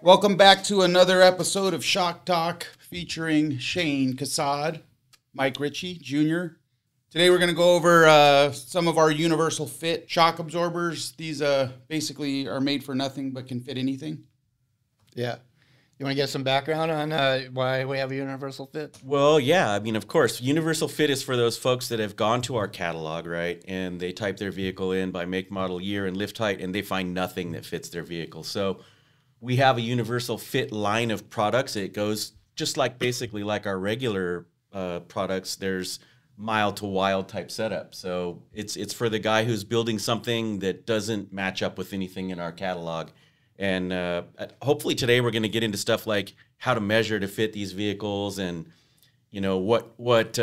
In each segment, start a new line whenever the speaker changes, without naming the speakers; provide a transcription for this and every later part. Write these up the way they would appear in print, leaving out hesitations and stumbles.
Welcome back to another episode of Shock Talk featuring Shane Cassad, Mike Ritchie Jr. Today we're going to go over some of our universal fit shock absorbers. These basically are made for nothing but can fit anything.
Yeah. You want to get some background on why we have a universal fit?
Well, yeah. I mean, of course, universal fit is for those folks that have gone to our catalog, right? And they type their vehicle in by make, model, year, and lift height, and they find nothing that fits their vehicle. So we have a universal fit line of products. It goes just like basically like our regular products. There's mild to wild type setup. So it's for the guy who's building something that doesn't match up with anything in our catalog. And hopefully today we're going to get into stuff like how to measure to fit these vehicles and, you know, what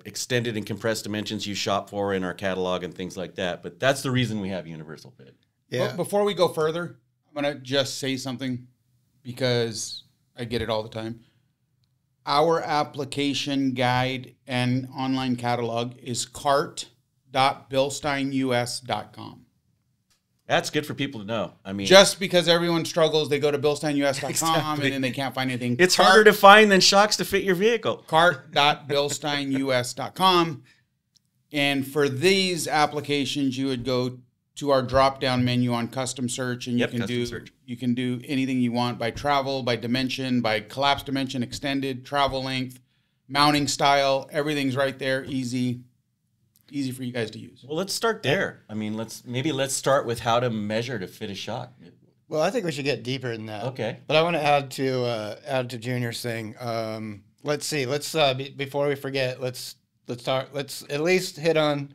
extended and compressed dimensions you shop for in our catalog and things like that. But that's the reason we have universal fit.
Yeah. But before we go further, I'm going to just say something because I get it all the time. Our application guide and online catalog is cart.bilsteinus.com.
That's good for people to know. I mean,
just because everyone struggles, they go to bilsteinus.com
exactly.
and then they can't find anything.
It's harder to find than shocks to fit your vehicle.
Cart.bilsteinus.com. And for these applications, you would go to our drop-down menu on custom search, and you can do anything you want by travel, by dimension, by collapse dimension, extended, travel length, mounting style. Everything's right there, easy for you guys to use.
Well, let's start there. I mean, let's start with how to measure to fit a shock.
Well, I think we should get deeper than that.
Okay.
But I want to add to Junior's thing. Let's see. Before we forget, let's at least hit on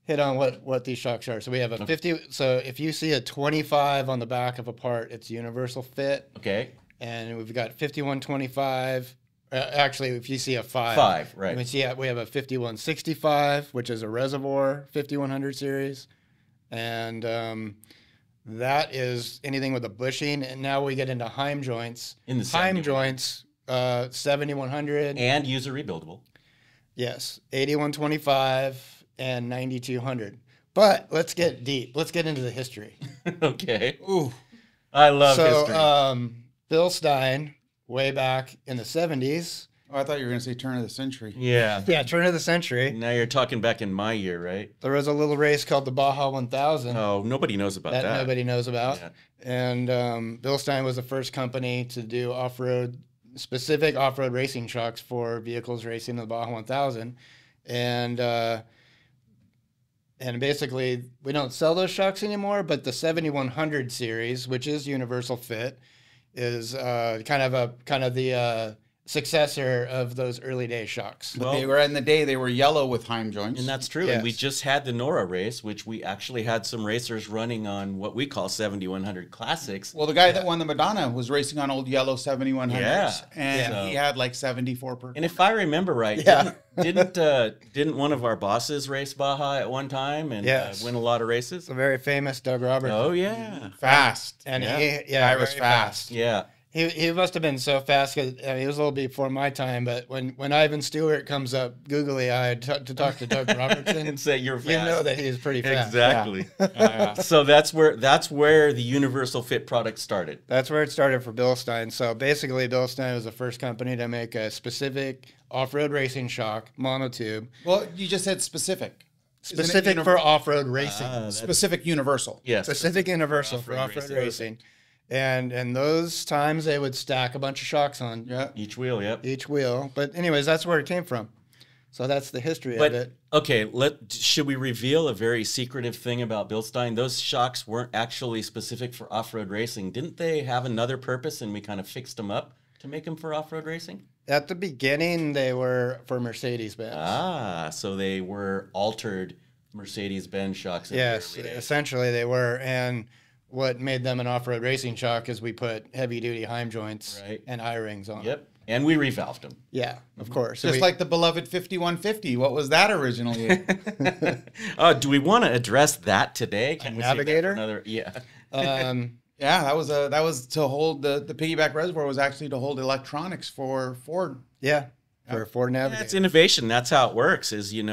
what these shocks are. So we have a 50. So if you see a 25 on the back of a part, it's universal fit.
Okay.
And we've got 5125. Actually, if you see a 5.
5, right.
We have a 5165, which is a reservoir 5100 series. And that is anything with a bushing. And now we get into Heim joints.
In the
Heim joints, 7100.
And user rebuildable.
Yes, 8125 and 9200. But let's get deep. Let's get into the history.
Okay.
Ooh.
I love history.
So Bilstein, way back in the 70s.
Oh, I thought you were going to say turn of the century.
Yeah.
Yeah, turn of the century.
Now you're talking back in my year, right?
There was a little race called the Baja 1000.
Oh, nobody knows about that.
Nobody knows about.
Yeah.
And Bilstein was the first company to do specific off-road racing shocks for vehicles racing the Baja 1000. And basically, we don't sell those shocks anymore, but the 7100 series, which is universal fit, is kind of the successor of those early day shocks.
But they were in the day, they were yellow with Heim joints.
And that's true.
Yes.
And we just had the NORA race, which we actually had some racers running on what we call 7100 classics.
Well, the guy that won the Madonna was racing on old yellow 7100s.
Yeah.
And he had like 74 per.
And if I remember right, didn't one of our bosses race Baja at one time and win a lot of races?
The very famous Doug Roberts.
Oh, yeah.
Fast.
And
he was fast.
Yeah.
He must have been so fast because he was a little before my time. But when Ivan Stewart comes up googly-eyed to talk to Doug Robertson
and say you're fast,
you know that he's pretty fast.
Exactly. Yeah. So that's where the universal fit product started.
That's where it started for Bilstein. So basically, Bilstein was the first company to make a specific off-road racing shock monotube.
Well, you just said specific.
Specific for off-road racing.
Specific universal.
Yes.
Specific universal for off-road racing. And those times they would stack a bunch of shocks on
each wheel,
each wheel. But anyways, that's where it came from. So that's the history of it.
Okay, should we reveal a very secretive thing about Bilstein? Those shocks weren't actually specific for off-road racing. Didn't they have another purpose and we kind of fixed them up to make them for off-road racing?
At the beginning, they were for Mercedes-Benz.
Ah, so they were altered Mercedes-Benz shocks.
Yes, essentially they were. And what made them an off-road racing shock is we put heavy-duty Heim joints and I-rings on.
Yep, and we revalved them.
Yeah, of course.
Just like the beloved 5150. What was that originally?
Do we want to address that today?
Can we Navigator?
Another,
yeah, that was to hold the piggyback reservoir was actually to hold electronics for Ford.
Yeah, for a Ford Navigator.
That's innovation. That's how it works. Is you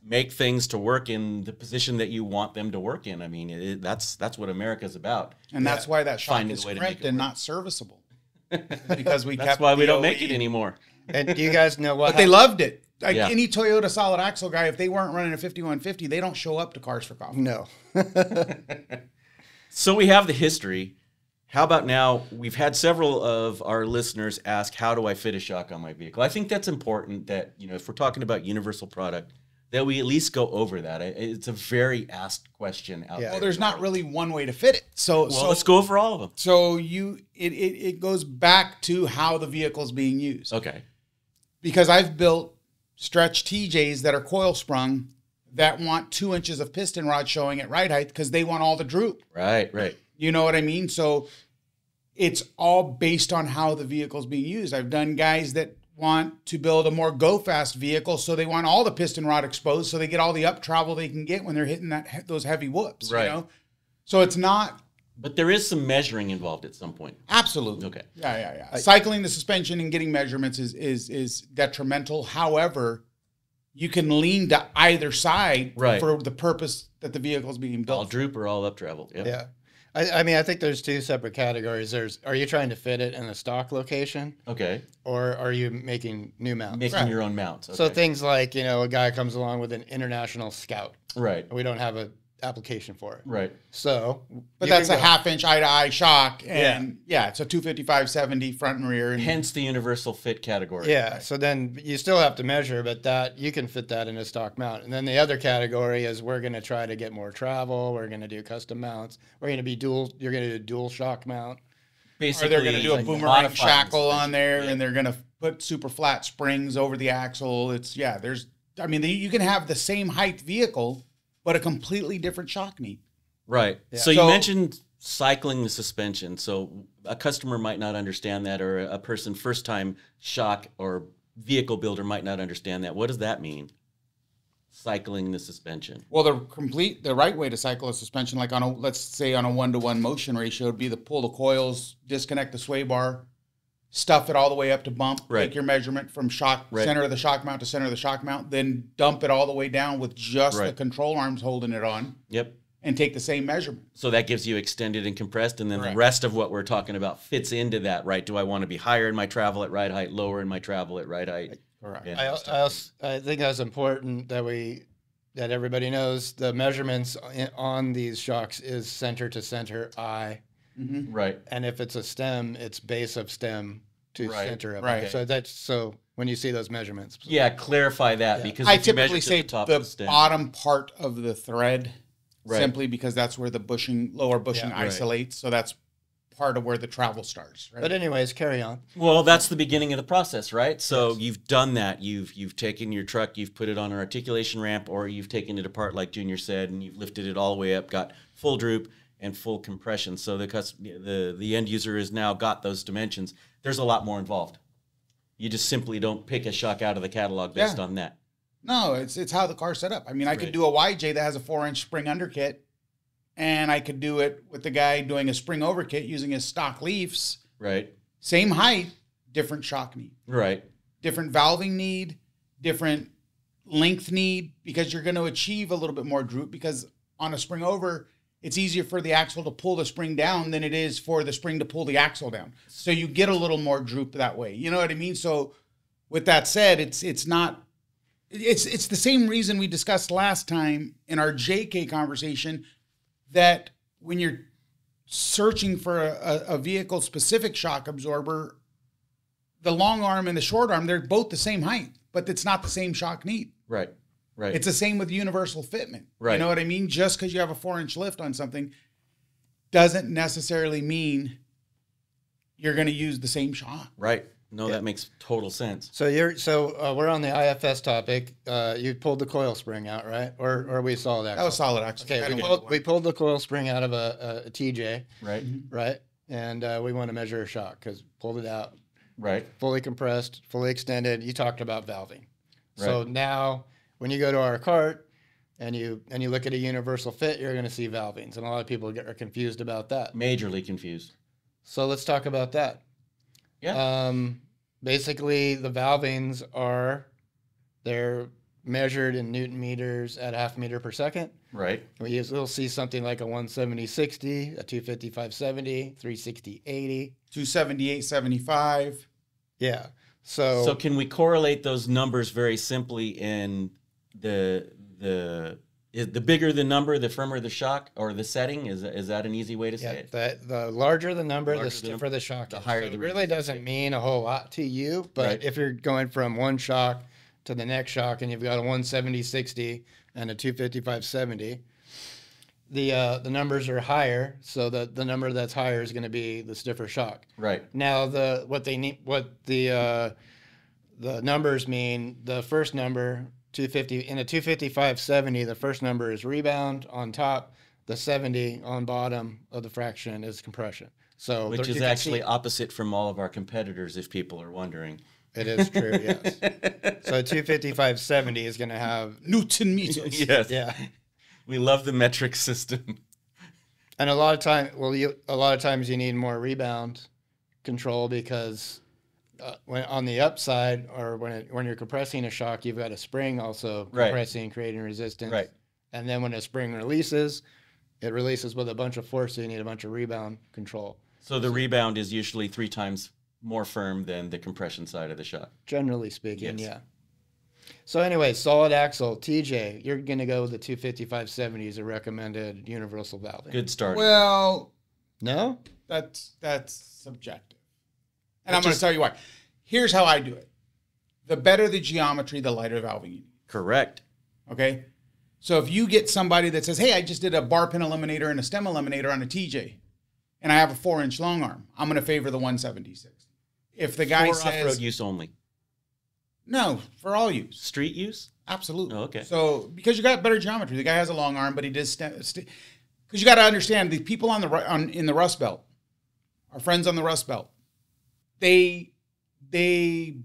make things to work in the position that you want them to work in. I mean, that's what America's about.
And that's why that shock
Finding
is
a way to
crimped
make it
and
work.
not serviceable. Because we
That's
kept
why we don't
DOE.
make it anymore.
And do you guys know what?
But they loved it. Like
Yeah.
any Toyota solid axle guy, if they weren't running a 5150, they don't show up to Cars for Coffee.
No.
So we have the history. How about now? We've had several of our listeners ask, how do I fit a shock on my vehicle? I think that's important that, if we're talking about universal product, that we at least go over that. It's a very asked question out there.
Well, there's not really one way to fit it. So
let's go over all of them.
So it goes back to how the vehicle's being used.
Okay.
Because I've built stretch TJs that are coil sprung that want 2 inches of piston rod showing at ride height because they want all the droop.
Right.
You know what I mean? So it's all based on how the vehicle's being used. I've done guys that want to build a more go fast vehicle, so they want all the piston rod exposed so they get all the up travel they can get when they're hitting those heavy whoops.
Right.
So it's not.
But there is some measuring involved at some point.
Absolutely.
Okay.
Yeah. Cycling the suspension and getting measurements is detrimental. However, you can lean to either side for the purpose that the vehicle is being built.
All droop or all up travel. Yep.
Yeah. I mean, I think there's two separate categories. Are you trying to fit it in a stock location?
Okay.
Or are you making new mounts?
Making your own mounts. Okay.
So things like, a guy comes along with an International Scout.
Right.
And we don't have an application for it.
Right.
So.
But that's a half-inch eye-to-eye shock. And it's a 255/70 front and rear. And
hence the universal fit category.
Yeah. Right. So then you still have to measure, but you can fit that in a stock mount. And then the other category is we're going to try to get more travel. We're going to do custom mounts. You're going to do dual shock mount.
Basically, or they're going to do a boomerang shackle on there, and they're going to put super flat springs over the axle. You can have the same height vehicle, but a completely different shock need.
Right. Yeah. So you mentioned cycling the suspension. So a customer might not understand that, or a person first time shock or vehicle builder might not understand that. What does that mean? Cycling the suspension.
Well, the right way to cycle a suspension, like let's say on a 1-to-1 motion ratio, would be to pull the coils, disconnect the sway bar, stuff it all the way up to bump, take your measurement from center of the shock mount to center of the shock mount, then dump it all the way down with just the control arms holding it on.
Yep.
And take the same measurement.
So that gives you extended and compressed, and then the rest of what we're talking about fits into that, right? Do I want to be higher in my travel at ride height, lower in my travel at ride height?
Correct. I think that's important that everybody knows the measurements on these shocks is center to center eye.
Mm-hmm. Right.
And if it's a stem, it's base of stem to center of
eye.
Okay. So when you see those measurements.
Yeah, clarify that because
I typically say the bottom part of the thread simply because that's where the lower bushing isolates. So that's part of where the travel starts. Right?
But anyways, carry on.
Well, that's the beginning of the process, right? So you've done that. You've taken your truck, you've put it on an articulation ramp, or you've taken it apart like Junior said, and you've lifted it all the way up, got full droop and full compression. So the end user has now got those dimensions. There's a lot more involved. You just simply don't pick a shock out of the catalog based on that.
No, it's how the car's set up. I mean, I could do a YJ that has a 4-inch spring underkit, and I could do it with the guy doing a spring overkit using his stock leafs.
Right.
Same height, different shock need.
Right.
Different valving need, different length need, because you're going to achieve a little bit more droop, because on a spring over, it's easier for the axle to pull the spring down than it is for the spring to pull the axle down. So you get a little more droop that way. You know what I mean? So with that said, it's the same reason we discussed last time in our JK conversation, that when you're searching for a vehicle-specific shock absorber, the long arm and the short arm, they're both the same height, but it's not the same shock need.
Right. Right.
It's the same with universal fitment.
Right.
You know what I mean? Just because you have a 4-inch lift on something doesn't necessarily mean you're going to use the same shock.
Right. No, that makes total sense.
So we're on the IFS topic. You pulled the coil spring out, right? Or we solid axle?
That was solid axle.
Okay, we pulled the coil spring out of a TJ.
Right.
Right. And we want to measure a shock because pulled it out.
Right.
Fully compressed, fully extended. You talked about valving. Right. So now when you go to our cart and you look at a universal fit, you're going to see valvings. And a lot of people are confused about that.
Majorly confused.
So let's talk about that.
Yeah.
Basically, the valvings they're measured in Newton meters at half meter per second.
Right.
We'll see something like a 170/60, a 255/70, 360/80,
278/75.
Yeah. So
can we correlate those numbers very simply in the bigger the number, the firmer the shock or the setting? Is that an easy way to say it?
The larger the number, the stiffer the shock.
The higher
so
the
it really doesn't mean a whole lot to you, but if you're going from one shock to the next shock and you've got a 170/60 and a 255/70, the numbers are higher, so the number that's higher is going to be the stiffer shock.
Right.
Now the numbers mean, the first number 250 in a 255/70, the first number is rebound on top, the 70 on bottom of the fraction is compression. So
which is actually opposite from all of our competitors, if people are wondering.
It is true, yes. So 255/70 is going to have
Newton meters.
Yes.
Yeah.
We love the metric system.
And a lot of times you need more rebound control, because when on the upside, or when you're compressing a shock, you've got a spring also compressing, creating resistance.
Right.
And then when a spring releases, it releases with a bunch of force, so you need a bunch of rebound control.
So the rebound is usually 3 times more firm than the compression side of the shock.
Generally speaking,
Yes.
yeah. So anyway, solid axle, TJ, you're going to go with the 255/70 as a recommended universal valving.
Good start.
Well,
No?
that's subjective. And I'm going to tell you why. Here's how I do it. The better the geometry, the lighter the valving you need.
Correct.
Okay? So if you get somebody that says, hey, I just did a bar pin eliminator and a stem eliminator on a TJ, and I have a 4-inch long arm, I'm going to favor the 170/60. If the guy
says... For off-road use only.
No, for all use.
Street use?
Absolutely.
Oh, okay.
So because you got better geometry, the guy has a long arm, but he does because you got to understand, the people in the Rust Belt, our friends on the Rust Belt, they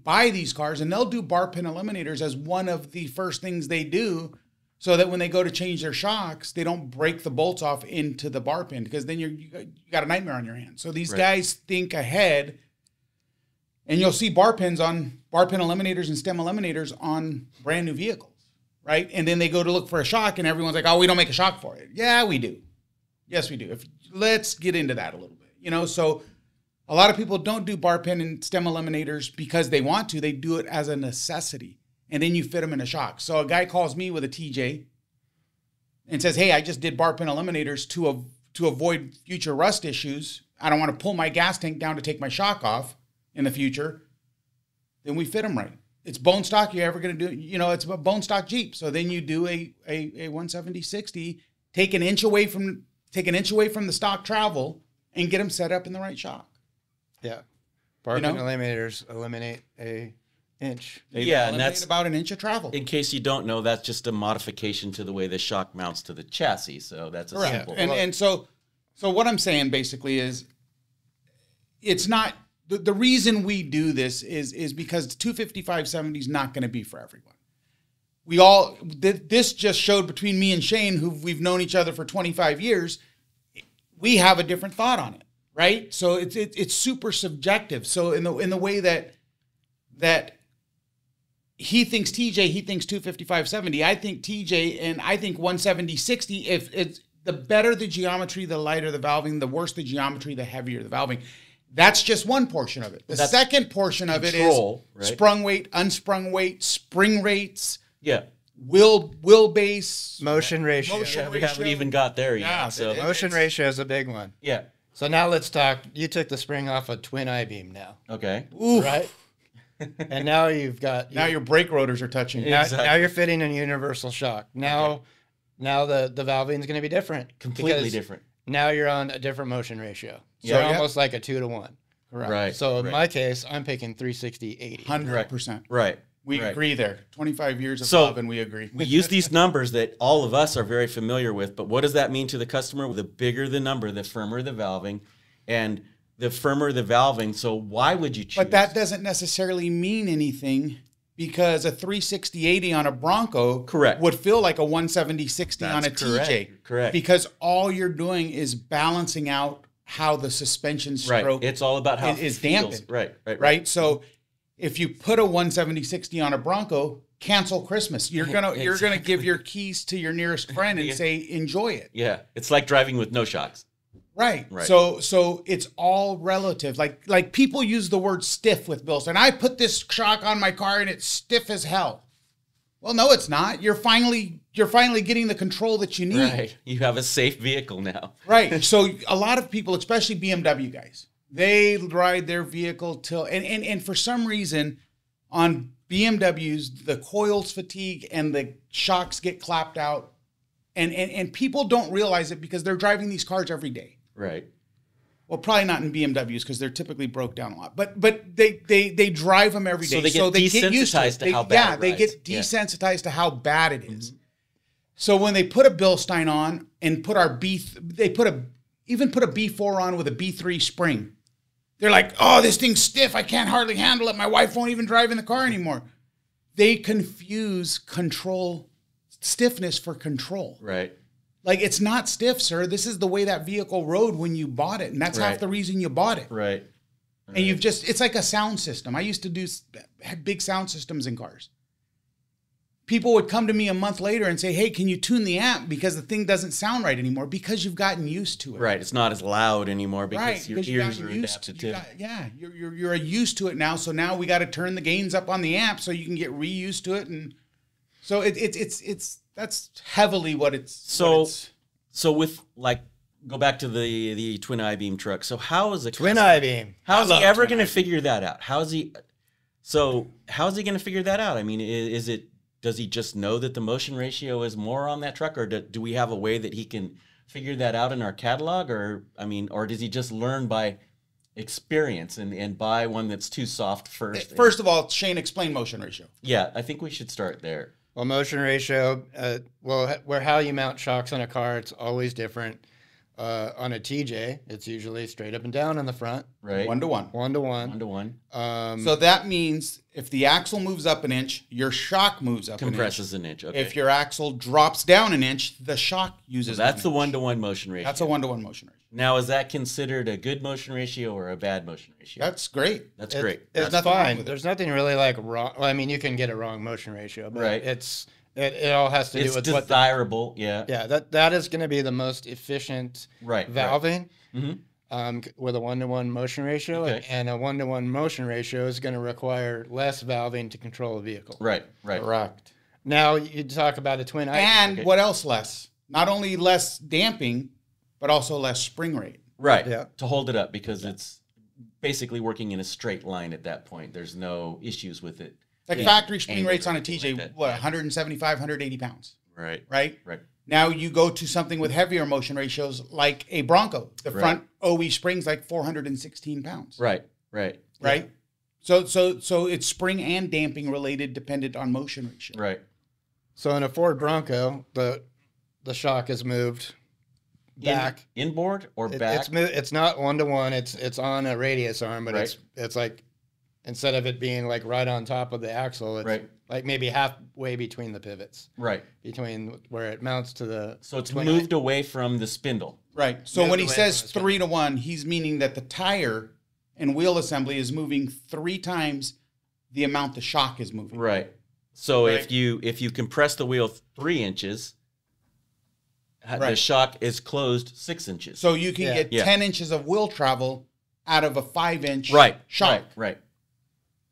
buy these cars and they'll do bar pin eliminators as one of the first things they do, so that when they go to change their shocks, they don't break the bolts off into the bar pin, because then you got a nightmare on your hands. So these guys think ahead. And you'll see bar pin eliminators and stem eliminators on brand new vehicles, right? And then they go to look for a shock, and everyone's like, "Oh, we don't make a shock for it." Yeah, we do. Yes, we do. Let's get into that a little bit. So a lot of people don't do bar pin and stem eliminators because they want to. They do it as a necessity, and then you fit them in a shock. So a guy calls me with a TJ and says, "Hey, I just did bar pin eliminators to avoid future rust issues. I don't want to pull my gas tank down to take my shock off in the future." Then we fit them right. It's bone stock. You're ever going to do, it's a bone stock Jeep. So then you do a 170/60, take an inch away from the stock travel, and get them set up in the right shock.
Yeah. Bar pin eliminators eliminate a inch.
And that's
about an inch of travel.
In case you don't know, that's just a modification to the way the shock mounts to the chassis. So that's a simple.
And so what I'm saying basically is, it's not. The reason we do this is because 255/70 is not going to be for everyone. This just showed between me and Shane, who we've known each other for 25 years, we have a different thought on it, right? So it's super subjective. So in the way that he thinks TJ, he thinks 255/70, I think TJ, and I think 170/60. If it's the better the geometry, the lighter the valving, the worse the geometry, the heavier the valving. That's just one portion of it. The second portion of it is sprung weight, unsprung weight, spring rates, wheelbase,
motion ratio.
We haven't even got there yet.
Yeah, so motion ratio is a big one.
Yeah.
So now let's talk. You took the spring off a twin I-beam now.
Okay.
Oof. Right? And now now
your brake rotors are touching.
Now you're fitting a universal shock. Now the valving is going to be different.
Completely different.
Now you're on a different motion ratio. So almost like a 2-to-1.
Correct.
Right.
So in my case, I'm picking 360/80.
100%.
Right.
We agree there. 25 years of love, and we agree.
We use these numbers that all of us are very familiar with, but what does that mean to the customer? The bigger the number, the firmer the valving, and the firmer the valving. So why would you choose?
But that doesn't necessarily mean anything, because a 360/80 on a Bronco would feel like a 170/60 on a TJ.
Correct.
Because all you're doing is balancing out how the suspension stroke
It's all about how
is dampened.
Right.
So if you put a 170/60 on a Bronco, cancel Christmas. You're gonna give your keys to your nearest friend and say, enjoy it.
Yeah, it's like driving with no shocks.
Right. So it's all relative. Like people use the word stiff with Bilstein. I put this shock on my car and it's stiff as hell. Well, no, it's not. You're finally getting the control that you need.
Right. You have a safe vehicle now.
Right. So a lot of people, especially BMW guys, they ride their vehicle till and for some reason on BMWs, the coils fatigue and the shocks get clapped out. And people don't realize it because they're driving these cars every day.
Right.
Well, probably not in BMWs because they're typically broke down a lot. But they drive them every day.
So they get desensitized to how bad it rides.
They get desensitized to how bad it is. Mm-hmm. So when they put a Bilstein on and put even put a B4 on with a B3 spring, they're like, oh, this thing's stiff. I can't hardly handle it. My wife won't even drive in the car anymore. They confuse stiffness for control.
Right.
Like, it's not stiff, sir. This is the way that vehicle rode when you bought it. And that's half the reason you bought it.
Right.
And it's like a sound system. I used to do big sound systems in cars. People would come to me a month later and say, hey, can you tune the amp? Because the thing doesn't sound right anymore because you've gotten used to it.
Right. It's not as loud anymore because your ears are adapted to it.
You're used to it now. So now we got to turn the gains up on the amp so you can get reused to it. And so that's heavily what it's.
So with go back to the twin I-beam truck. So how is
twin I-beam?
How is he ever going to figure that out? How's he going to figure that out? I mean, does he just know that the motion ratio is more on that truck, or do we have a way that he can figure that out in our catalog, or does he just learn by experience and buy one that's too soft first?
First of all, Shane, explain motion ratio.
Yeah, I think we should start there.
Well, motion ratio, where how you mount shocks on a car, it's always different. On a TJ, it's usually straight up and down in the front.
Right.
1-to-1.
1-to-1.
1-to-1.
So that means if the axle moves up an inch, your shock moves up
compresses an inch. Okay.
If your axle drops down an inch, the shock uses
that's the 1-to-1 motion ratio.
That's a 1-to-1 motion ratio.
Now, is that considered a good motion ratio or a bad motion ratio?
That's great.
That's great.
It's fine. There's nothing really like wrong. Well, I mean, you can get a wrong motion ratio, but it all has to do with
desirable. Yeah.
That is going to be the most efficient valving with a 1-to-1 motion ratio, and a 1-to-1 motion ratio is going to require less valving to control a vehicle.
Right.
Correct. Now you talk about a twin
I-beam. And what else less? Not only less damping, but also less spring rate.
Right. Yeah. To hold it up because it's basically working in a straight line at that point. There's no issues with it.
Like factory spring rates on a TJ, like 175, 180 pounds.
Right.
Now you go to something with heavier motion ratios like a Bronco. The front OE spring's like 416 pounds.
Right.
So it's spring and damping related dependent on motion ratio.
Right.
So in a Ford Bronco, the shock is moved back.
Inboard or back?
It's not 1-to-1. It's on a radius arm, but it's like, instead of it being like right on top of the axle, it's like maybe halfway between the pivots.
Right.
Between where it mounts to the...
So it's moved away from the spindle.
Right. So when he says 3-to-1, he's meaning that the tire and wheel assembly is moving 3 times the amount the shock is moving.
Right. So if you compress the wheel 3 inches, the shock is closed 6 inches.
So you can get 10 inches of wheel travel out of a 5-inch shock.
Right.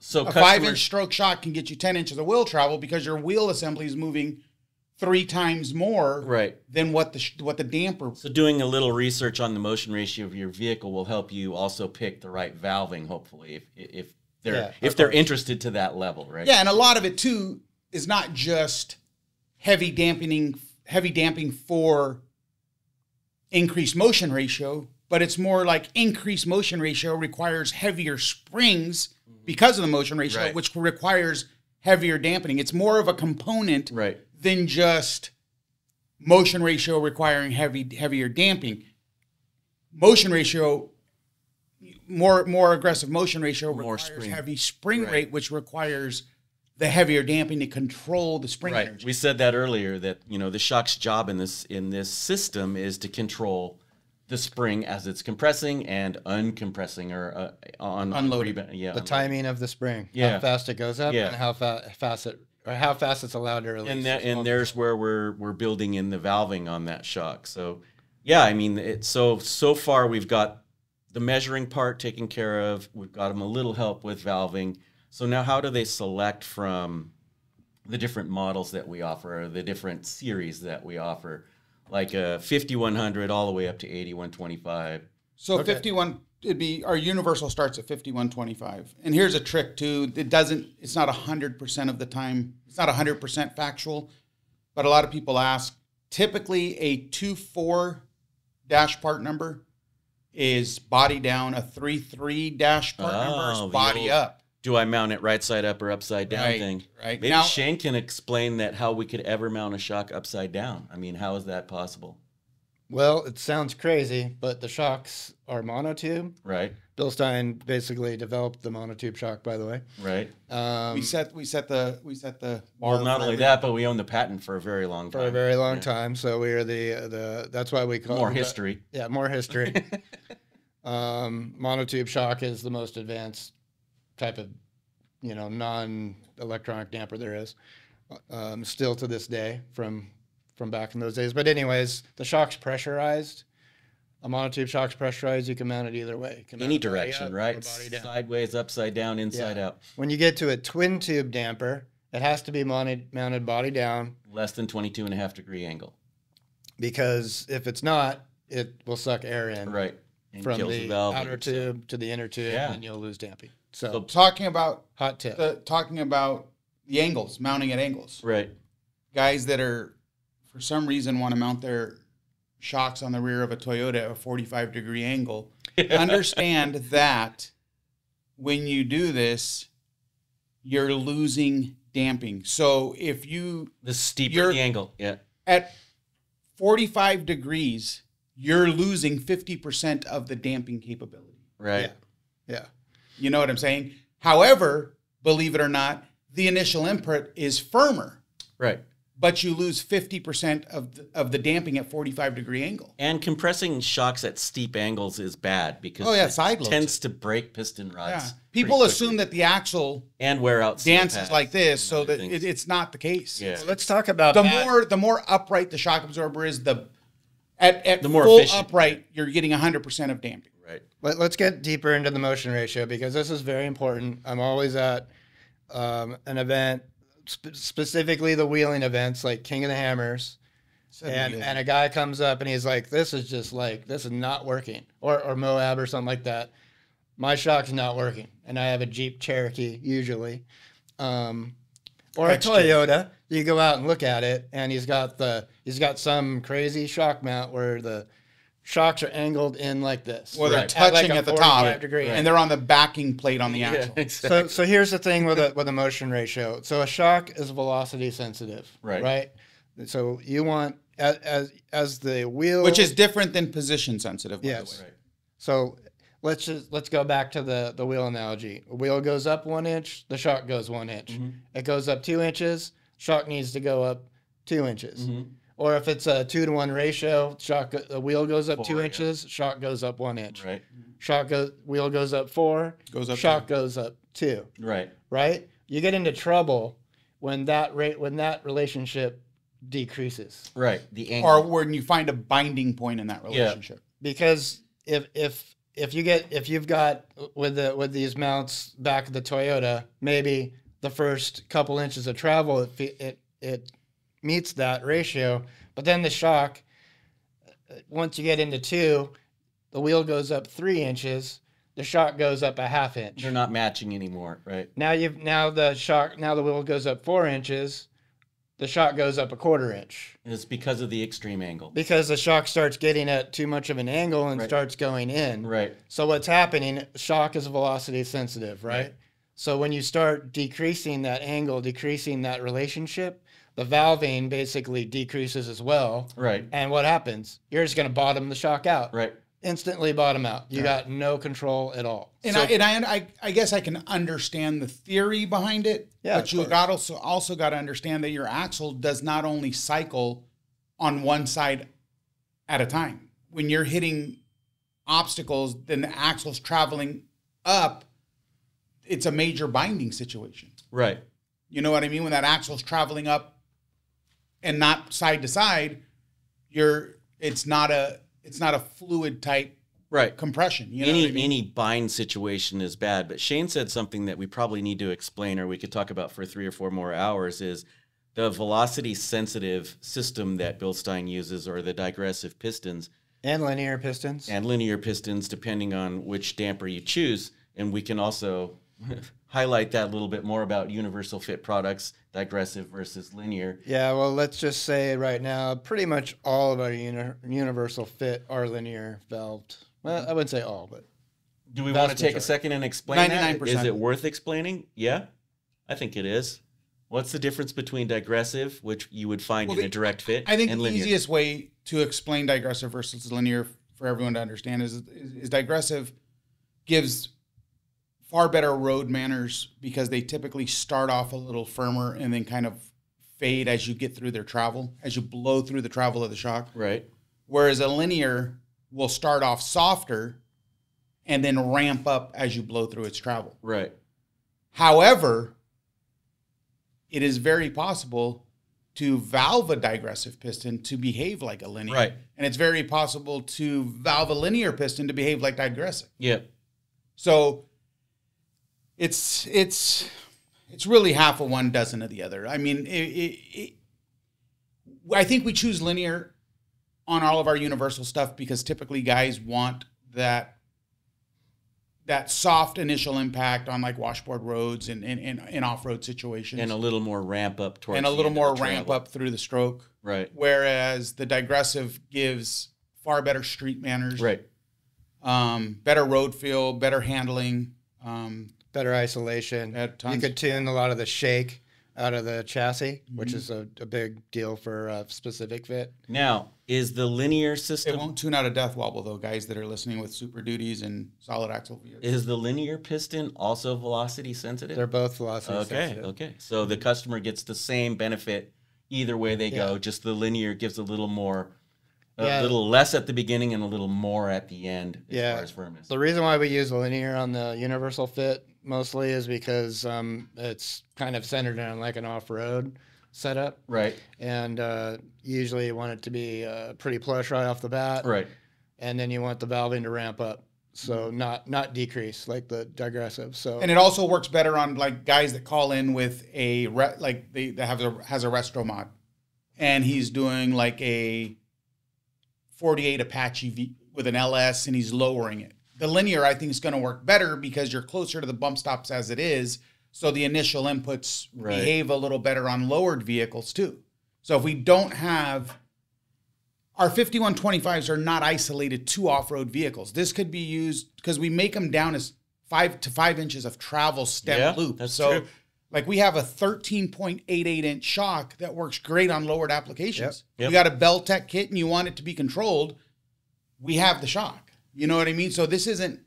So
a 5-inch stroke shock can get you 10 inches of wheel travel because your wheel assembly is moving 3 times more than what the damper.
So doing a little research on the motion ratio of your vehicle will help you also pick the right valving, hopefully, if they're interested to that level, right?
Yeah, and a lot of it too is not just heavy damping for increased motion ratio, but it's more like increased motion ratio requires heavier springs because of the motion ratio, which requires heavier dampening. It's more of a component than just motion ratio requiring heavier damping. Motion ratio, more aggressive motion ratio requires heavy spring rate, which requires the heavier damping to control the spring energy.
We said that earlier, that the shock's job in this system is to control the spring as it's compressing and uncompressing or unloading.
The timing of the spring, how fast it goes up and how fast it or how fast it's allowed to release.
And there's where we're building in the valving on that shock. So yeah, I mean, it's so far we've got the measuring part taken care of. We've got them a little help with valving. So now how do they select from the different models that we offer, or the different series that we offer, like a 5100 all the way up to 8125?
So 51, it'd be, our universal starts at 5125. And here's a trick too. It's not 100% of the time. It's not 100% factual, but a lot of people ask, typically a 2.4 dash part number is body down. A 3.3 dash part number is body up.
Do I mount it right side up or upside down thing?
Right.
Maybe now, Shane can explain that, how we could ever mount a shock upside down. I mean, how is that possible?
Well, it sounds crazy, but the shocks are monotube.
Right.
Bilstein basically developed the monotube shock, by the way.
Right.
We set the bar.
Well, not only that, but we own the patent for a very long time.
For a very long time. So we are the that's why we call
more history.
More history. Monotube shock is the most advanced type of, non-electronic damper there is, still to this day from back in those days. But anyways, the shock's pressurized. A monotube shock's pressurized. You can mount it either way.
Any direction, right? Sideways, upside down, inside out.
When you get to a twin tube damper, it has to be mounted body down.
Less than 22.5-degree angle.
Because if it's not, it will suck air in.
Right. And
from
the
outer tube to the inner tube, and you'll lose damping. So
talking about
hot tip.
Talking about the angles, mounting at angles.
Right.
Guys that are, for some reason, want to mount their shocks on the rear of a Toyota at a 45-degree angle, understand that when you do this, you're losing damping. So if
the steeper the angle,
at 45 degrees, you're losing 50% of the damping capability.
Right.
Yeah.
You know what I'm saying? However, believe it or not, the initial input is firmer.
Right.
But you lose 50% of the damping at 45-degree angle.
And compressing shocks at steep angles is bad because
it
tends to break piston rods.
Yeah. People assume that the axle
and wear out
dances like this, so that it's not the case.
Yeah.
Well, let's talk about
the more upright the shock absorber is, at the more full efficient. Upright, you're getting 100% of damping.
Right.
Let's get deeper into the motion ratio, because this is very important. I'm always at an event, specifically the wheeling events like King of the Hammers, and a guy comes up and he's like, this is not working, or Moab or something like that. My shock's not working, and I have a Jeep Cherokee usually, or a Toyota. You go out and look at it, and he's got some crazy shock mount where the shocks are angled in like this.
Well, they're touching at the top, and they're on the backing plate on the axle.
Exactly. So here's the thing with a motion ratio. So a shock is velocity sensitive, right? So you want as the wheel,
which is different than position sensitive. By the way.
Right. So let's go back to the wheel analogy. A wheel goes up 1 inch, the shock goes 1 inch. Mm-hmm. It goes up 2 inches, shock needs to go up 2 inches. Mm-hmm. Or if it's a 2-to-1 ratio, the wheel goes up 2 inches, shock goes up 1 inch.
Right.
Wheel goes up 4, shock goes up 2.
Right.
Right? You get into trouble when that relationship decreases.
Right. The angle.
Or when you find a binding point in that relationship.
Yeah. Because if you've got with these mounts back at the Toyota, maybe the first couple inches of travel it meets that ratio, but then the shock, once you get into 2, the wheel goes up 3 inches, the shock goes up a half inch.
They're not matching anymore, right?
Now the wheel goes up 4 inches, the shock goes up a 1/4 inch.
It's because of the extreme angle.
Because the shock starts getting at too much of an angle and starts going in.
Right.
So what's happening, shock is velocity sensitive, right? So when you start decreasing that angle, decreasing that relationship, the valving basically decreases as well.
Right.
And what happens? You're just going to bottom the shock out.
Right.
Instantly bottom out. You got no control at all.
And I guess I can understand the theory behind it.
Yeah,
but you got also got to understand that your axle does not only cycle on one side at a time. When you're hitting obstacles, then the axle's traveling up. It's a major binding situation.
Right.
You know what I mean? When that axle's traveling up and not side to side, it's not a fluid type compression. You know what I mean?
Any bind situation is bad. But Shane said something that we probably need to explain, or we could talk about for 3 or 4 more hours, is the velocity sensitive system that Bilstein uses, or the digressive pistons.
And linear pistons.
And linear pistons, depending on which damper you choose. And we can also highlight that a little bit more about universal fit products, digressive versus linear.
Yeah, well, let's just say right now, pretty much all of our universal fit are linear valved. Well, I wouldn't say all, but
do we want to take a second and explain
99%.
that? Is it worth explaining? Yeah, I think it is. What's the difference between digressive, which you would find in a direct fit,
I think
and
the
linear?
easiest way to explain digressive versus linear for everyone to understand is digressive gives far better road manners because they typically start off a little firmer and then kind of fade as you get through their travel, as you blow through the travel of the shock.
Right.
Whereas a linear will start off softer and then ramp up as you blow through its travel.
Right.
However, it is very possible to valve a digressive piston to behave like a linear.
Right.
And it's very possible to valve a linear piston to behave like digressive.
Yeah.
So it's really half of one, dozen of the other. I mean, I think we choose linear on all of our universal stuff because typically guys want that soft initial impact on like washboard roads and in off-road situations.
And a little more ramp up towards
and a little
the end
more
of the
ramp
travel.
up through the stroke.
Right.
Whereas the digressive gives far better street manners.
Right.
Better road feel, better handling.
Better isolation. You could tune a lot of the shake out of the chassis, which is a big deal for a specific fit.
Now, is the linear system...
It won't tune out a death wobble, though, guys that are listening with Super Duties and solid axle vehicles.
Is the linear piston also velocity sensitive?
They're both velocity sensitive.
Okay. So the customer gets the same benefit either way they go, just the linear gives a little more... A little less at the beginning and a little more at the end as far as firmness.
The reason why we use the linear on the universal fit mostly is because it's kind of centered on like an off-road setup.
Right.
And usually you want it to be pretty plush right off the bat.
Right.
And then you want the valving to ramp up. So not decrease like the digressive. So
and it also works better on like guys that call in with that has a Restro mod, and he's doing like a 48 Apache with an LS and he's lowering it. The linear, I think, is going to work better because you're closer to the bump stops as it is. So the initial inputs behave a little better on lowered vehicles too. So if we don't have our 5125s are not isolated to off-road vehicles. This could be used because we make them down as 5 to 5 inches of travel stem loop.
That's
so
true.
like we have a 13.88 inch shock that works great on lowered applications.
Yep.
You got a Beltec kit and you want it to be controlled. We have the shock. You know what I mean? So this isn't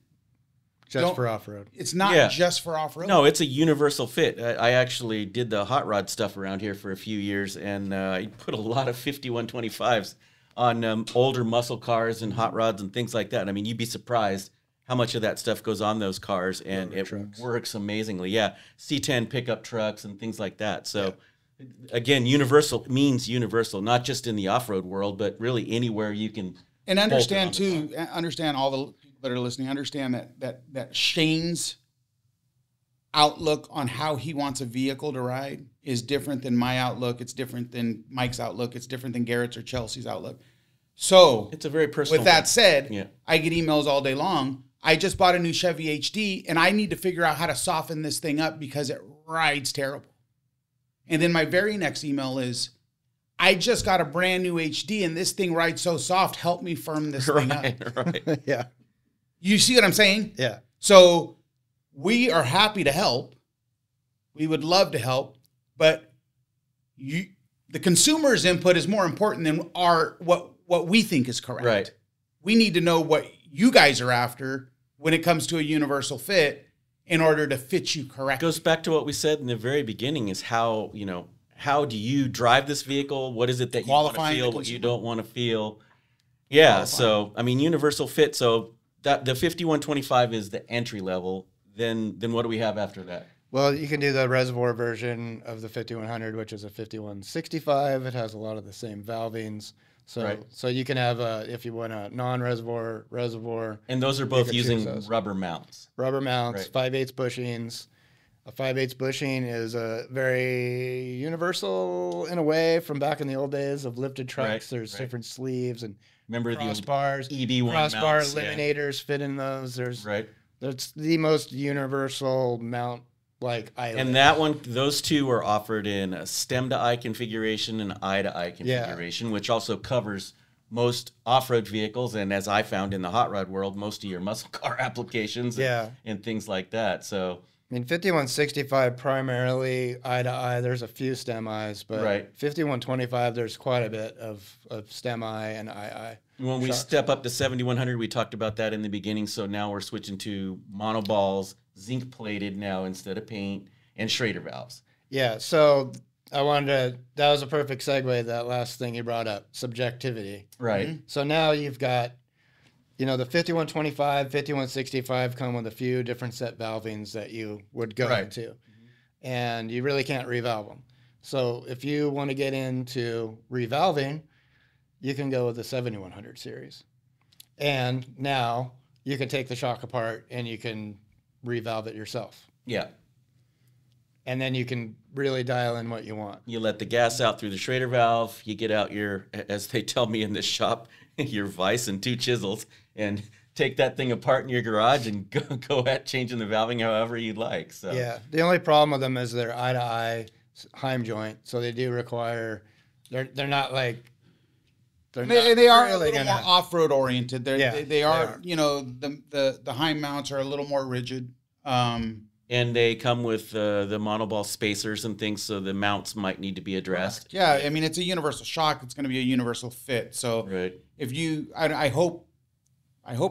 just for off-road.
It's not just for off-road.
No, it's a universal fit. I actually did the hot rod stuff around here for a few years, and I put a lot of 5125s on older muscle cars and hot rods and things like that. I mean, you'd be surprised how much of that stuff goes on those cars, and it works amazingly. Yeah, C10 pickup trucks and things like that. So, again, universal means universal, not just in the off-road world, but really anywhere you can.
And understand too, understand all the people that are listening, understand that Shane's outlook on how he wants a vehicle to ride is different than my outlook. It's different than Mike's outlook. It's different than Garrett's or Chelsea's outlook. So
it's a very personal.
With that said, I get emails all day long. I just bought a new Chevy HD and I need to figure out how to soften this thing up because it rides terrible. And then my very next email is, I just got a brand new HD and this thing rides so soft. Help me firm this thing up.
Right.
Yeah.
You see what I'm saying?
Yeah.
So we are happy to help. We would love to help, but the consumer's input is more important than what we think is correct.
Right.
We need to know what you guys are after when it comes to a universal fit in order to fit you correctly.
It goes back to what we said in the very beginning is how do you drive this vehicle? What is it that you want to feel, what you don't want to feel? Yeah, so, I mean, universal fit. So that the 5125 is the entry level. Then what do we have after that?
Well, you can do the reservoir version of the 5100, which is a 5165. It has a lot of the same valvings. So you can have if you want a non-reservoir reservoir.
And those are both using rubber mounts.
Rubber mounts, 5/8 bushings. A 5/8 bushing is a very universal in a way from back in the old days of lifted trucks. There's different sleeves and
remember
crossbars.
EB1
crossbar
mounts,
eliminators fit in those. That's the most universal mount like island.
And that one, those two are offered in a stem to eye configuration and eye to eye configuration, which also covers most off-road vehicles, and as I found in the hot rod world, most of your muscle car applications and things like that. So
I mean, 5165 primarily eye to eye. There's a few stem eyes, but 5125 there's quite a bit of stem eye and eye.
When we step up to 7100, we talked about that in the beginning. So now we're switching to monoballs, zinc plated now instead of paint, and Schrader valves.
Yeah. So I wanted to. That was a perfect segue. That last thing you brought up, subjectivity.
Right.
Mm-hmm. So now you've got, the 5125, 5165 come with a few different set valvings that you would go into, and you really can't revalve them. So if you want to get into revalving, you can go with the 7100 series. And now you can take the shock apart and you can revalve it yourself.
Yeah.
And then you can really dial in what you want.
You let the gas out through the Schrader valve. You get out your, as they tell me in this shop, your vise and 2 chisels, and take that thing apart in your garage and go at changing the valving however you'd like. So
yeah, the only problem with them is they're eye to eye Heim joint, so they do require. They're not like.
They are a little more off-road oriented. They are.
They are.
The Heim mounts are a little more rigid.
And they come with the monoball spacers and things, so the mounts might need to be addressed.
Yeah, I mean, it's a universal shock. It's going to be a universal fit. So if you, I hope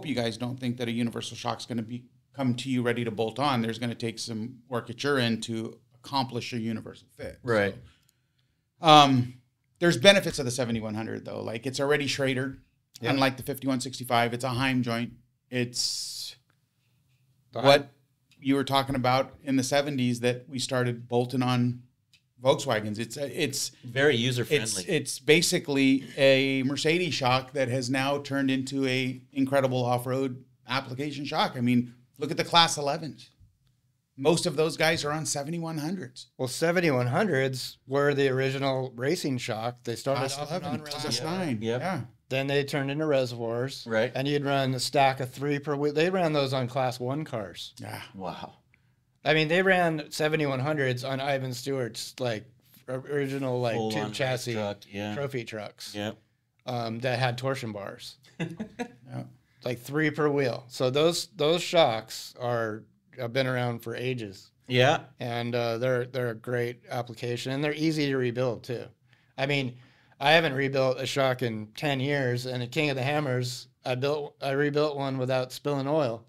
you guys don't think that a universal shock is going to come to you ready to bolt on. There's going to take some work at your end to accomplish a universal fit.
Right.
So, there's benefits of the 7100 though. Like it's already Schradered, unlike the 5165. It's a Heim joint. It's what you were talking about in the 70s that we started bolting on Volkswagens. It's
very user friendly.
It's basically a Mercedes shock that has now turned into a incredible off-road application shock. I mean, look at the Class 11s. Most of those guys are on 7100s.
Well, 7100s were the original racing shock. They started off on
Class 9. Yeah.
Then they turned into reservoirs.
Right.
And you'd run a stack of 3 per wheel. They ran those on Class 1 cars.
Yeah.
Wow.
I mean, they ran 7100s on Ivan Stewart's original
full
tube chassis
truck,
trophy trucks.
Yeah.
That had torsion bars. 3 per wheel. So those shocks have been around for ages.
Yeah.
And they're a great application, and they're easy to rebuild too. I mean, I haven't rebuilt a shock in 10 years, and at King of the Hammers, I rebuilt one without spilling oil.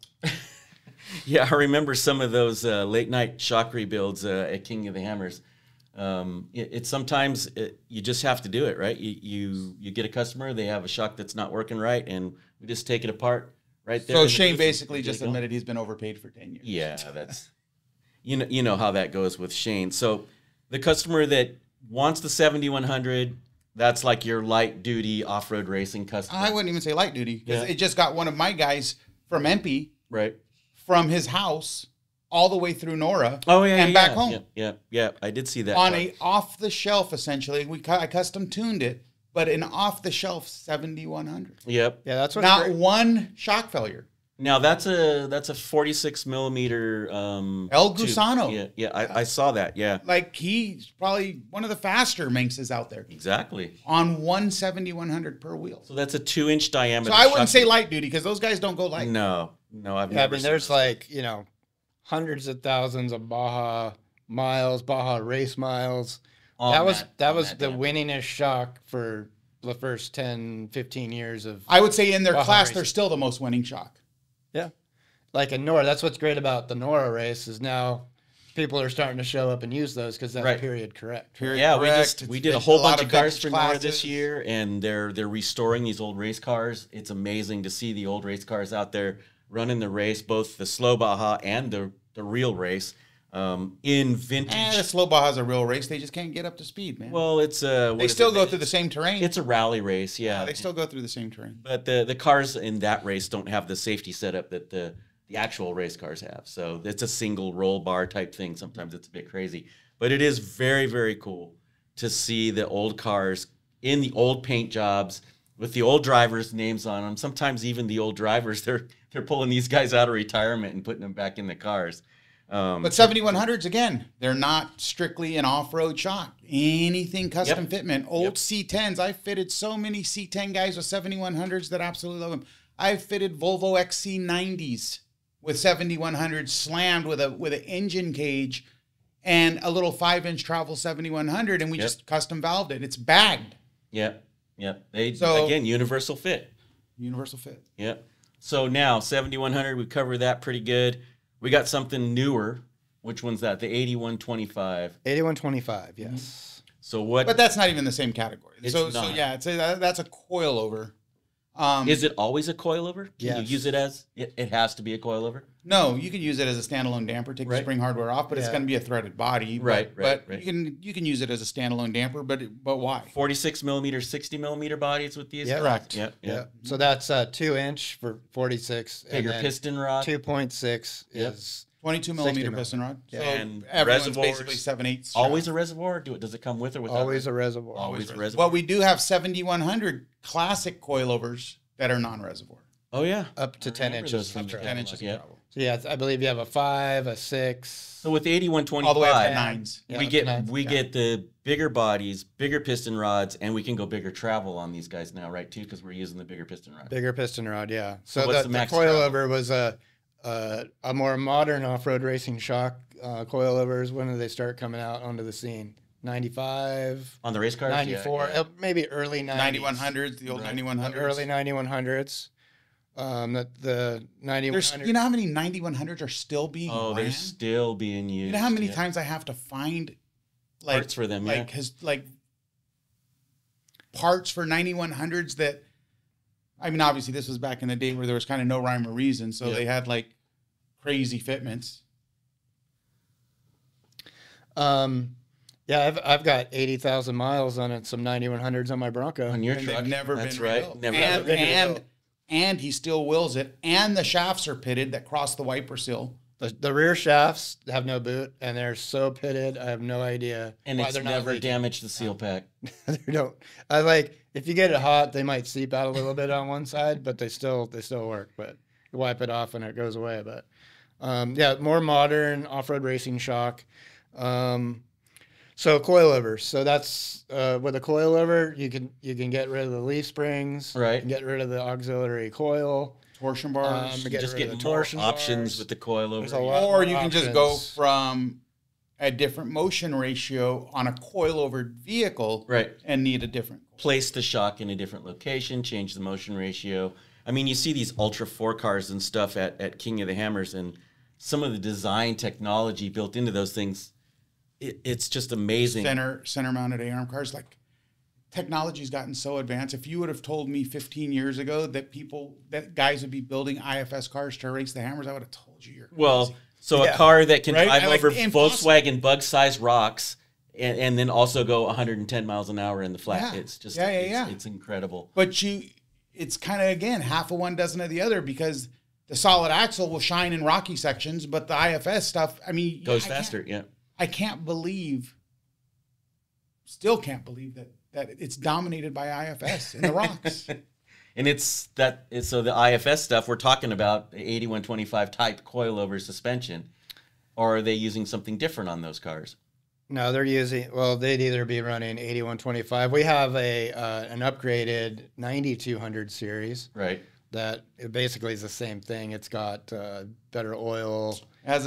Yeah, I remember some of those late night shock rebuilds at King of the Hammers. It's sometimes you just have to do it, right? You get a customer, they have a shock that's not working right, and we just take it apart right there.
So Shane basically just admitted he's been overpaid for 10 years.
Yeah, that's you know how that goes with Shane. So the customer that wants the 7100, that's like your light duty off-road racing customer.
I wouldn't even say light duty because it just got one of my guys from MP, from his house all the way through Nora. And back home.
Yeah. I did see that
on a off the shelf. Essentially, I custom tuned it, but an off the shelf 7100.
Yep.
Yeah, that's what.
Not one shock failure.
Now that's a 46 millimeter
El Gusano.
Tube. Yeah, I saw that. Yeah,
like he's probably one of the faster Manxes out there.
Exactly.
On 17100 per wheel.
So that's a 2-inch diameter.
So I wouldn't say light duty because those guys don't go light.
No, I've never.
I mean, there's hundreds of thousands of Baja miles, Baja race miles. That was the winningest shock for the first 10, 15 years of.
I would say in their
Baja
class,
racing.
they're still the most winning shock.
Yeah. Like in Nora, that's what's great about the Nora race is now people are starting to show up and use those because that's period correct.
We did a whole bunch of cars for Nora this year, and they're restoring these old race cars. It's amazing to see the old race cars out there running the race, both the slow Baja and the real race. In vintage.
The slow ball has a real race. They just can't get up to speed, man.
Well, it's
they still go through the same terrain.
It's a rally race, yeah.
They still go through the same terrain.
But the cars in that race don't have the safety setup that the actual race cars have. So it's a single roll bar type thing. Sometimes it's a bit crazy. But it is very, very cool to see the old cars in the old paint jobs with the old drivers' names on them. Sometimes even the old drivers, they're pulling these guys out of retirement and putting them back in the cars.
But 7100s, again, they're not strictly an off-road shock. Anything custom fitment. Old C10s. I fitted so many C10 guys with 7100s that absolutely love them. I fitted Volvo XC90s with 7100s slammed with an engine cage and a little 5-inch travel 7100, and we just custom valved it. It's bagged.
Yep. Again, universal fit.
Universal fit.
Yep. So now 7100, we covered that pretty good. We got something newer. Which one's that? The 8125.
8125, yes.
So what?
But that's not even the same category.
It's
so
not.
That's a coilover.
Is it always a coilover? Can you
Yes.
use it as it has to be a coilover?
No, you can use it as a standalone damper. Take the spring hardware off, but it's going to be a threaded body.
Right.
You can use it as a standalone damper, but why?
46 millimeter, 60 millimeter bodies with these.
Yep.
Correct.
Yep.
So that's 2-inch for 46.
Bigger
and then
piston rod.
2.6 is
22 millimeter
60
piston rod.
Yeah.
So
And
everyone's
reservoirs.
basically 7/8.
Always a reservoir? Does it come with or without?
always a reservoir.
Always a reservoir.
Well, we do have 7100 classic coilovers that are non-reservoir.
Oh yeah.
Up to 10
remember
inches.
those
from
from
travel.
10 inches of
Yeah.
travel.
So yeah, I believe you have a 5, a 6.
So with the 8125,
All the way up to 9s.
Yeah,
we
up to
get
9s.
we get the bigger bodies, bigger piston rods, and we can go bigger travel on these guys now, right? Too, because we're using the bigger piston rod.
Bigger piston rod, yeah. So
what's
the
the max
coilover was a more modern off-road racing shock. Coilovers, when did they start coming out onto the scene? 95,
On the race cars,
94,
Yeah.
maybe early 90s.
9100s, the old
Right.
9100s.
Early 9100s. The 9100s.
You know how many 9100s are still being
Oh, they're
ran?
still being used.
You know how many
yeah.
times I have to find
Parts for them,
like parts for 9100s that, I mean, obviously this was back in the day where there was kind of no rhyme or reason, so they had like crazy fitments.
Yeah, I've got 80,000 miles on it, some 9100s on my Bronco.
On your
And
truck.
they've never
That's
been
right.
rebuilt.
Never
And he still wills it, and the shafts are pitted that cross the wiper seal.
The rear shafts have no boot, and they're so pitted. I have no idea
and
why
it's
they're not
never
leaking.
damaged the seal pack.
They don't. I like if you get it hot, they might seep out a little bit on one side, but they still work. But you wipe it off and it goes away. But yeah, more modern off-road racing shock. So coilovers. So that's with a coilover, you can get rid of the leaf springs,
Right.
You can get rid of the auxiliary coil,
Torsion bars.
get
Just
rid of
getting
the
more
torsion
options
bars.
with the coilover.
There's a lot
or
more
you can just go
options.
from a different motion ratio on a coilover vehicle
Right.
and need a different.
Place the shock in a different location, change the motion ratio. I mean, you see these Ultra 4 cars and stuff at King of the Hammers, and some of the design technology built into those things, it's just amazing.
Center mounted A-arm cars, like technology's gotten so advanced. If you would have told me 15 years ago that guys would be building IFS cars to race the Hammers, I would have told you you're crazy.
Well, so a car that can
Right?
drive
Like,
over
impossible.
Volkswagen bug-sized rocks and then also go 110 miles an hour in the flat.
Yeah.
It's just
Yeah.
It's incredible.
But it's kind of, again, half of one dozen of the other, because the solid axle will shine in rocky sections, but the IFS stuff, I mean,
Goes
I
faster, yeah.
still can't believe that it's dominated by IFS in the rocks.
And so the IFS stuff we're talking about, the 8125 type coilover suspension, or are they using something different on those cars?
No, they'd either be running 8125. We have an upgraded 9200 series
Right.
that it basically is the same thing. It's got better oil.
Has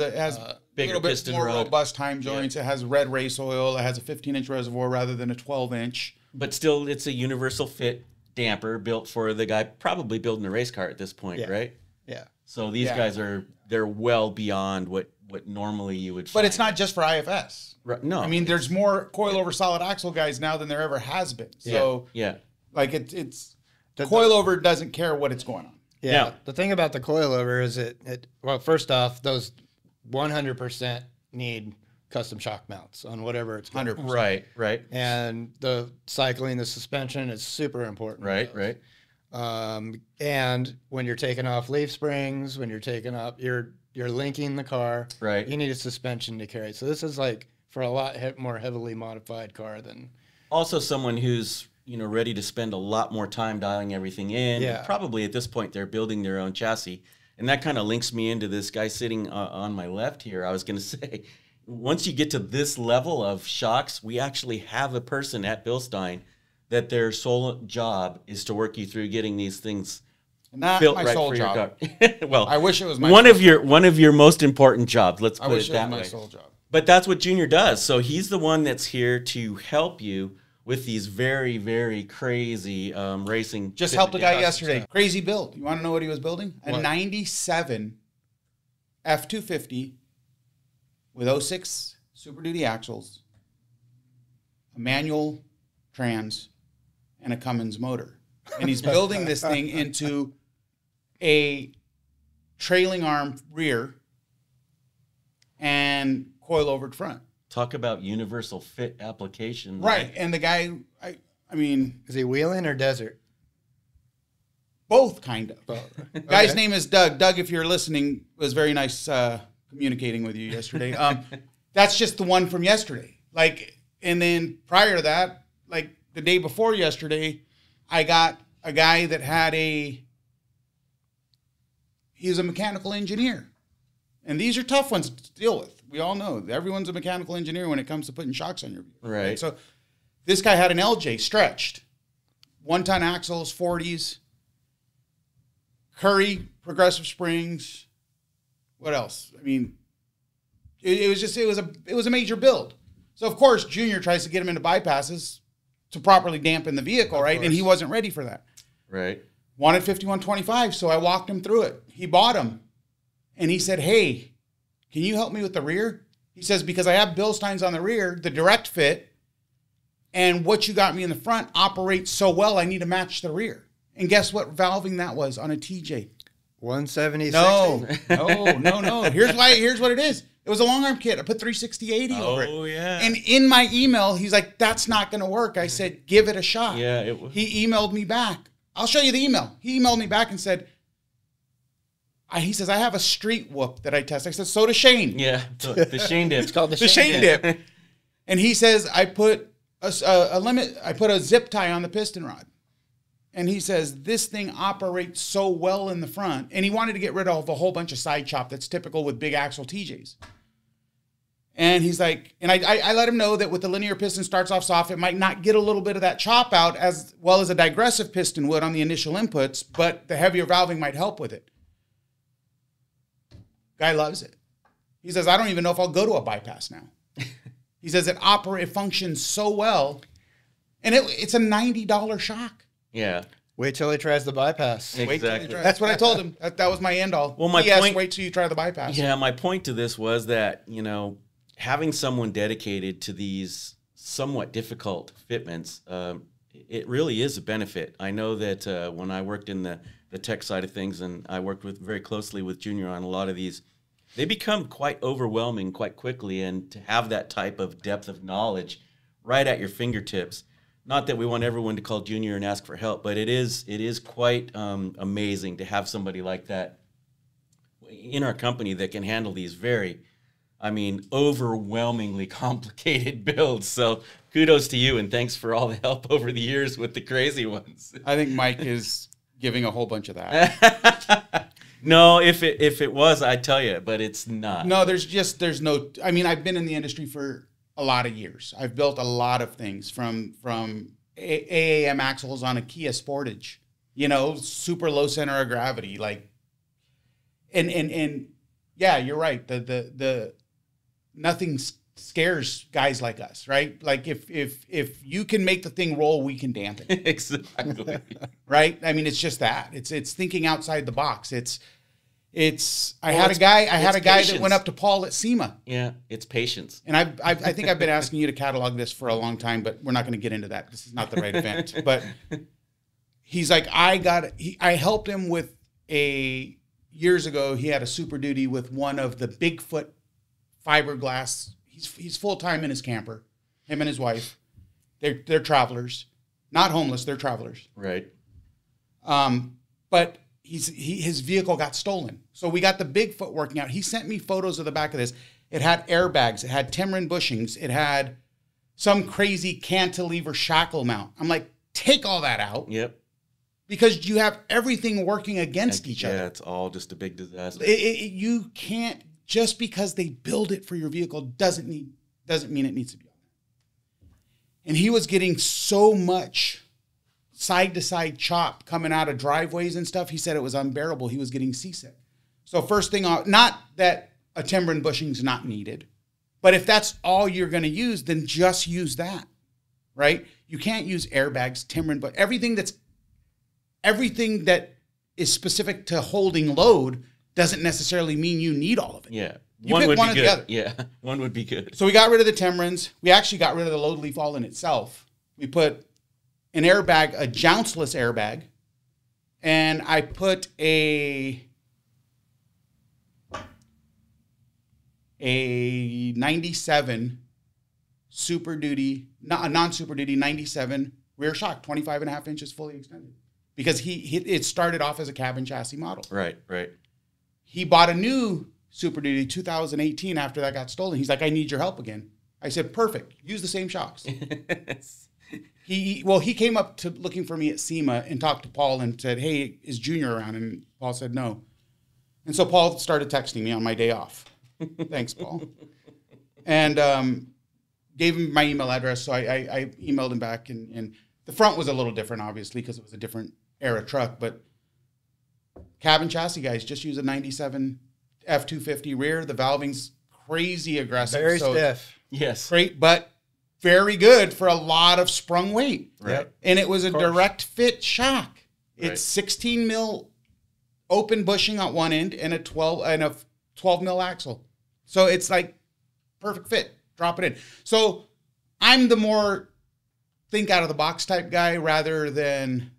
Bigger
little bit
piston
more
rod.
robust time joints. It has red race oil. It has a 15-inch reservoir rather than a 12-inch.
But still, it's a universal fit damper built for the guy probably building a race car at this point,
Yeah.
right?
Yeah.
So these guys they're well beyond what normally you would find.
But it's not just for IFS.
Right, no.
I mean, there's more coilover solid axle guys now than there ever has been. So,
yeah.
like, it's coilover doesn't care what it's going on.
Yeah.
Now-
The thing about the coilover is well, first off, those 100% need custom shock mounts on whatever it's
100%.
Right.
And the cycling, the suspension is super important.
Right.
And when you're taking off leaf springs, when you're taking off, you're linking the car.
Right.
You need a suspension to carry. So this is like for a lot more heavily modified car than.
Also, someone who's ready to spend a lot more time dialing everything in.
Yeah.
Probably at this point they're building their own chassis, and that kind of links me into this guy sitting on my left here. I was going to say, once you get to this level of shocks, we actually have a person at Bilstein that their sole job is to work you through getting these things
Not
built
my
right
sole
for
job.
your car. Well,
I wish it was my
one
sole
of your most important jobs. Let's
I
put
wish
it
it was
that
my
way.
sole job.
But that's what Junior does. So he's the one that's here to help you with these very, very crazy racing.
Just helped a guy yesterday. Crazy build. You want to know what he was building? A 97 F250 with 06 Super Duty axles, a manual trans, and a Cummins motor. And he's building this thing into a trailing arm rear and coil-overed front.
Talk about universal fit application.
Right. And the guy, I mean...
Is he wheeling or desert?
Both, kind of.
Both. Okay.
Guy's name is Doug. Doug, if you're listening, it was very nice communicating with you yesterday. That's just the one from yesterday. And then prior to that, the day before yesterday, I got a guy that had he's a mechanical engineer. And these are tough ones to deal with. We all know everyone's a mechanical engineer when it comes to putting shocks on your vehicle.
Right.
So this guy had an LJ stretched, 1-ton axles, 40s, Curry progressive springs. What else? I mean, it was a major build. So of course Junior tries to get him into bypasses to properly dampen the vehicle, right? And he wasn't ready for that.
Right.
Wanted 5125, so I walked him through it. He bought them. And he said, "Hey, can you help me with the rear?" He says, "Because I have Bilsteins on the rear, the direct fit, and what you got me in the front operates so well, I need to match the rear." And guess what valving that was on a TJ?
170.
No. Here's what it is. It was a long arm kit. I put 360/80 over it.
Oh, yeah.
And in my email, he's like, "That's not going to work." I said, "Give it a shot."
Yeah.
He emailed me back. I'll show you the email. He emailed me back and said, he says, "I have a street whoop that I test." I said, "So does Shane."
Yeah. The Shane dip.
It's called the
Shane dip. And he says, "I put a limit. I put a zip tie on the piston rod." And he says, "This thing operates so well in the front." And he wanted to get rid of a whole bunch of side chop that's typical with big axle TJs. And he's like, and I let him know that with the linear piston starts off soft, it might not get a little bit of that chop out as well as a digressive piston would on the initial inputs, but the heavier valving might help with it. Guy loves it. He says, "I don't even know if I'll go to a bypass now." He says it functions so well. And it's a $90 shock.
Yeah.
Wait till he tries the bypass.
Exactly.
That's what I told him. That was my end all.
Well, my
Yes,
point-
wait till you try the bypass.
Yeah, my point to this was that, having someone dedicated to these somewhat difficult fitments, it really is a benefit. I know that when I worked in the tech side of things, and I worked very closely with Junior on a lot of these, they become quite overwhelming quite quickly, and to have that type of depth of knowledge right at your fingertips. Not that we want everyone to call Junior and ask for help, but it is quite amazing to have somebody like that in our company that can handle these overwhelmingly complicated builds. So kudos to you, and thanks for all the help over the years with the crazy ones.
I think Mike is giving a whole bunch of that.
No, if it was, I'd tell you, but it's not.
No, there's no, I've been in the industry for a lot of years. I've built a lot of things from AAM axles on a Kia Sportage, super low center of gravity, and yeah, you're right. The nothing scares guys like us, right? Like if you can make the thing roll, we can dampen it.
Exactly.
Right? It's just that. It's thinking outside the box. I had a guy that went up to Paul at SEMA.
Yeah, it's patience.
And I think I've been asking you to catalog this for a long time, but we're not going to get into that. This is not the right event. But he's like, I helped him with years ago, he had a Super Duty with one of the Bigfoot fiberglass. He's full-time in his camper, him and his wife. They're travelers, not homeless. They're travelers.
Right.
But his vehicle got stolen. So we got the Bigfoot working out. He sent me photos of the back of this. It had airbags. It had Timrin bushings. It had some crazy cantilever shackle mount. I'm like, take all that out.
Yep.
Because you have everything working against each other.
Yeah, it's all just a big disaster.
You can't, just because they build it for your vehicle doesn't mean it needs to be on there. And he was getting so much side-to-side chop coming out of driveways and stuff. He said it was unbearable. He was getting seasick. So first thing, not that a Timrin bushing's not needed, but if that's all you're going to use, then just use that, right? You can't use airbags, Timrin, but everything that is specific to holding load doesn't necessarily mean you need all of it.
Yeah.
You pick one or the other.
Yeah, one would be good.
So we got rid of the Timrins. We actually got rid of the load leaf all in itself. We put an airbag, a jounceless airbag, and I put a 97 Super Duty, a non-Super Duty 97 rear shock, 25.5 inches fully extended. Because it started off as a cabin chassis model.
Right.
He bought a new Super Duty 2018 after that got stolen. He's like, I need your help again. I said, perfect. Use the same shocks. He came up to looking for me at SEMA and talked to Paul and said, hey, is Junior around? And Paul said no. And so Paul started texting me on my day off. Thanks, Paul. And gave him my email address. So I emailed him back. And the front was a little different, obviously, because it was a different era truck. But cabin chassis guys, just use a 97 F250 rear. The valving's crazy aggressive.
Very stiff.
Yes.
Great, but very good for a lot of sprung weight.
Right.
And it was a direct fit shock. It's 16 mil open bushing on one end and a 12 mil axle. So it's like perfect fit. Drop it in. So I'm the more think out of the box type guy rather than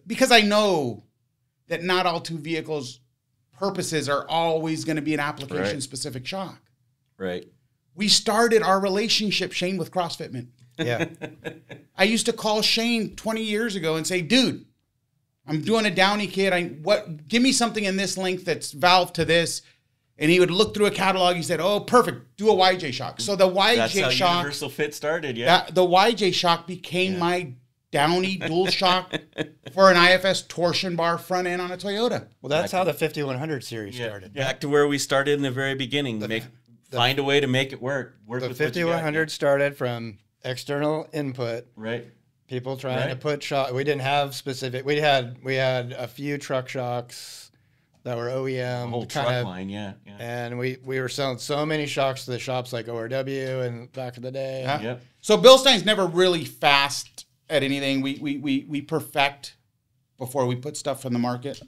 because I know that not all two vehicles' purposes are always going to be an application specific shock.
Right.
We started our relationship, Shane, with CrossFitment.
Yeah.
I used to call Shane 20 years ago and say, dude, I'm doing a Downey kit. Give me something in this length that's valve to this. And he would look through a catalog. He said, oh, perfect. Do a YJ shock. So the YJ
That's how
shock.
Universal Fit started, yeah.
The YJ shock became my Downey dual shock for an IFS torsion bar front end on a Toyota.
Well, that's how the 5100 series started.
Back to where we started in the very beginning. Find a way to make it work.
The 5100 started from external input.
Right.
People trying to put shock. We didn't have specific. We had a few truck shocks that were OEM.
The whole truck line, yeah.
And we were selling so many shocks to the shops like ORW and back in the day.
Yeah.
Yep.
So Bilstein's never really fast at anything. We perfect before we put stuff on the market.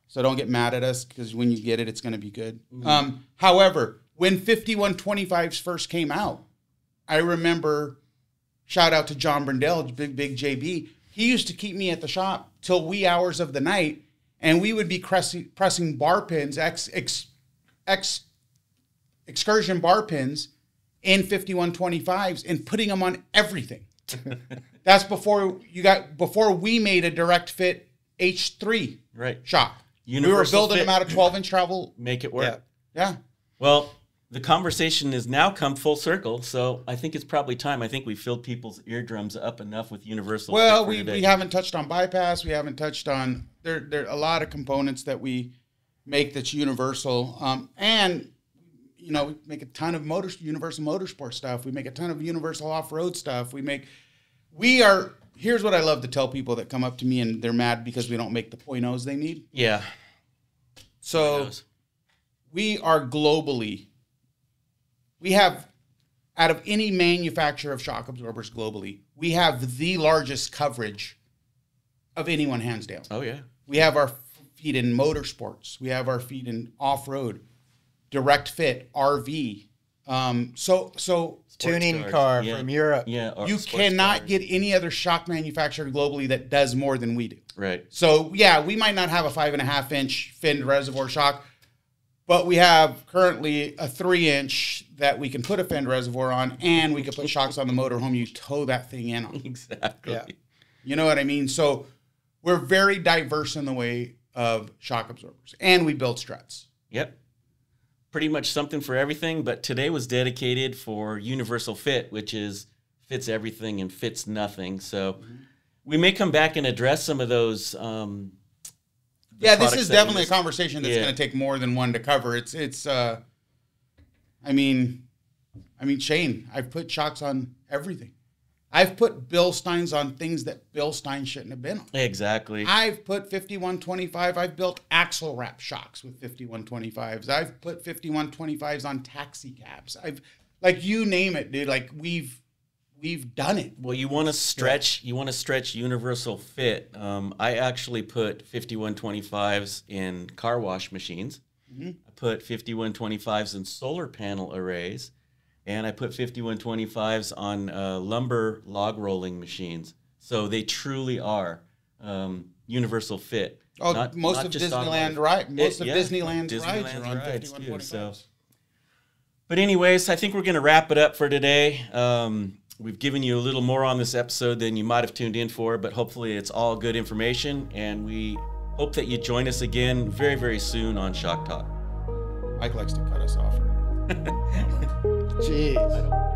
So don't get mad at us because when you get it, it's going to be good. Mm-hmm. However, when 5125s first came out, I remember, shout out to John Brindell, big JB. He used to keep me at the shop till wee hours of the night, and we would be pressing bar pins, excursion bar pins in 5125s and putting them on everything. That's before we made a direct fit H3 shock. We were building them out of 12-inch travel.
Make it work.
Yeah.
Well, the conversation has now come full circle, so I think it's probably time. I think we filled people's eardrums up enough with Universal.
Well, we haven't touched on bypass. We haven't touched on there are a lot of components that we make that's universal, and we make a ton of universal motorsport stuff. We make a ton of universal off-road stuff. Here's what I love to tell people that come up to me and they're mad because we don't make the .0s they need.
Yeah.
So we are globally. We have, out of any manufacturer of shock absorbers globally, we have the largest coverage of anyone, hands down.
Oh, yeah.
We have our feet in motorsports. We have our feet in off-road, direct fit, RV.
Tuning car from Europe.
Yeah.
You cannot get any other shock manufacturer globally that does more than we do.
Right.
So, yeah, we might not have a 5.5-inch finned reservoir shock, But we have currently a 3-inch that we can put a fend reservoir on, and we can put shocks on the motorhome you tow that thing in on.
Exactly.
Yeah.
You know what I mean? So we're very diverse in the way of shock absorbers, and we build struts.
Yep. Pretty much something for everything, but today was dedicated for universal fit, which is fits everything and fits nothing. So we may come back and address some of those.
Yeah, this is definitely a conversation that's going to take more than one to cover. I mean, Shane, I've put shocks on everything. I've put Bilsteins on things that Bilstein shouldn't have been on.
Exactly.
I've put 5125. I've built axle wrap shocks with 5125s. I've put 5125s on taxi cabs. Like, you name it, dude. Like, we've done it.
Well, you want to stretch. You want to stretch universal fit. I actually put 5125s in car wash machines. I put 5125s in solar panel arrays. And I put 5125s on lumber log rolling machines. So they truly are universal fit.
Oh, most of Disneyland's rides are on 5125s.
So. But anyways, I think we're going to wrap it up for today. We've given you a little more on this episode than you might have tuned in for, but hopefully it's all good information. And we hope that you join us again very, very soon on Shock Talk.
Mike likes to cut us off.
Jeez.